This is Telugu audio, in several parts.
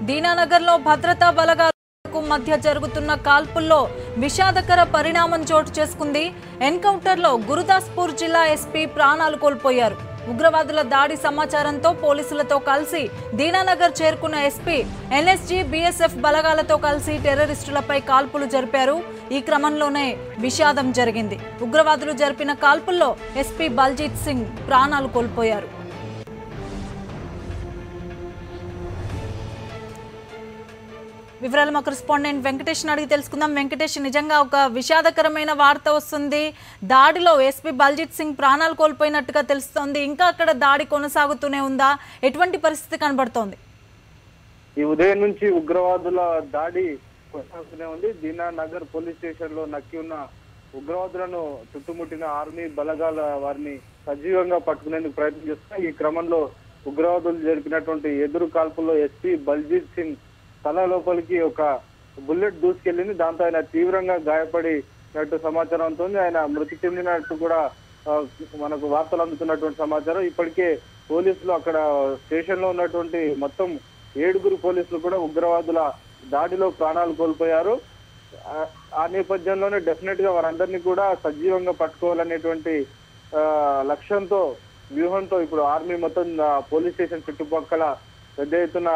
దీనానగర్లో భద్రతా బలగాలకు మధ్య జరుగుతున్న కాల్పుల్లో విషాదకర పరిణామం చోటు చేసుకుంది. ఎన్కౌంటర్లో గురుదాస్పూర్ జిల్లా ఎస్పీ ప్రాణాలు కోల్పోయారు. ఉగ్రవాదుల దాడి సమాచారంతో పోలీసులతో కలిసి దీనానగర్ చేరుకున్న ఎస్పీ ఎన్ఎస్జీ బీఎస్ఎఫ్ బలగాలతో కలిసి టెర్రరిస్టులపై కాల్పులు జరిపారు. ఈ క్రమంలోనే విషాదం జరిగింది. ఉగ్రవాదులు జరిపిన కాల్పుల్లో ఎస్పీ బల్జీత్ సింగ్ ప్రాణాలు కోల్పోయారు. వివరాలు మా కరెస్పాండెంట్ వెంకటేష్ అడిగి తెలుసుకుందాం. వెంకటేష్, నిజంగా ఒక విషాదకరమైన వార్త వస్తుంది. దాడిలో ఎస్పీ బల్జిత్ సింగ్ ప్రాణాలు కోల్పోయినట్టుగా తెలుస్తోంది. ఇంకా అక్కడ దాడి కొనసాగుతూనే ఉందా? ఎటువంటి పరిస్థితి కనబడుతోంది? ఈ ఉదయం నుంచి ఉగ్రవాదుల దాడి కొనసాగుతూనే ఉంది. దీనానగర్ పోలీస్ స్టేషన్ లో నక్కి ఉన్న ఉగ్రవాదులను చుట్టుముట్టిన ఆర్మీ బలగాల వారిని సజీవంగా పట్టుకునేందుకు ప్రయత్నం చేస్తున్నారు. ఈ క్రమంలో ఉగ్రవాదులు జరిపినటువంటి ఎదురు కాల్పుల్లో ఎస్పీ బల్జీత్ సింగ్ తల లోపలికి ఒక బుల్లెట్ దూసుకెళ్లింది. దాంతో ఆయన తీవ్రంగా గాయపడినట్టు సమాచారం ఉంటుంది. ఆయన మృతి చెందినట్టు కూడా మనకు వార్తలు అందుతున్నటువంటి సమాచారం. ఇప్పటికే పోలీసులు అక్కడ స్టేషన్ లో ఉన్నటువంటి మొత్తం 7 పోలీసులు కూడా ఉగ్రవాదుల దాడిలో ప్రాణాలు కోల్పోయారు. ఆ నేపథ్యంలోనే డెఫినెట్ గా వారందరినీ కూడా సజీవంగా పట్టుకోవాలనేటువంటి లక్ష్యంతో వ్యూహంతో ఇప్పుడు ఆర్మీ మొత్తం పోలీస్ స్టేషన్ చుట్టుపక్కల పెద్ద ఎత్తున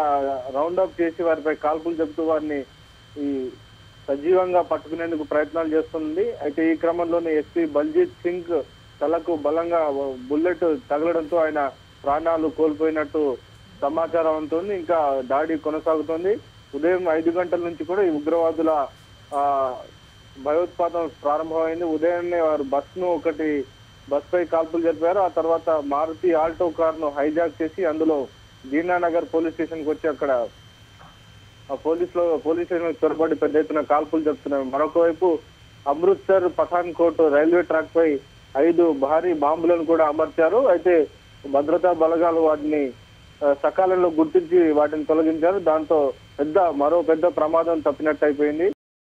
రౌండప్ చేసి వారిపై కాల్పులు చెబుతూ వారిని ఈ సజీవంగా పట్టుకునేందుకు ప్రయత్నాలు చేస్తుంది. అయితే ఈ క్రమంలోనే ఎస్పీ బల్జీత్ సింగ్ తలకు బలంగా బుల్లెట్ తగలడంతో ఆయన ప్రాణాలు కోల్పోయినట్టు సమాచారం ఉంటుంది. ఇంకా దాడి కొనసాగుతోంది. ఉదయం 5 గంటల నుంచి కూడా ఈ ఉగ్రవాదుల భయోత్పాదం ప్రారంభమైంది. ఉదయాన్నే వారు బస్ పై కాల్పులు జరిపారు. ఆ తర్వాత మారుతి ఆల్టో కార్ ను హైజాక్ చేసి అందులో దీనానగర్ పోలీస్ స్టేషన్ కు వచ్చి అక్కడ పోలీస్ స్టేషన్ చొరబడి పెద్ద ఎత్తున కాల్పులు జరుపుతున్నారు. మరొక వైపు అమృత్సర్ పఠాన్కోట్ రైల్వే ట్రాక్ పై 5 భారీ బాంబులను కూడా అమర్చారు. అయితే భద్రతా బలగాలు వాటిని సకాలంలో గుర్తించి వాటిని తొలగించారు. దాంతో మరో పెద్ద ప్రమాదం తప్పినట్టు అయిపోయింది.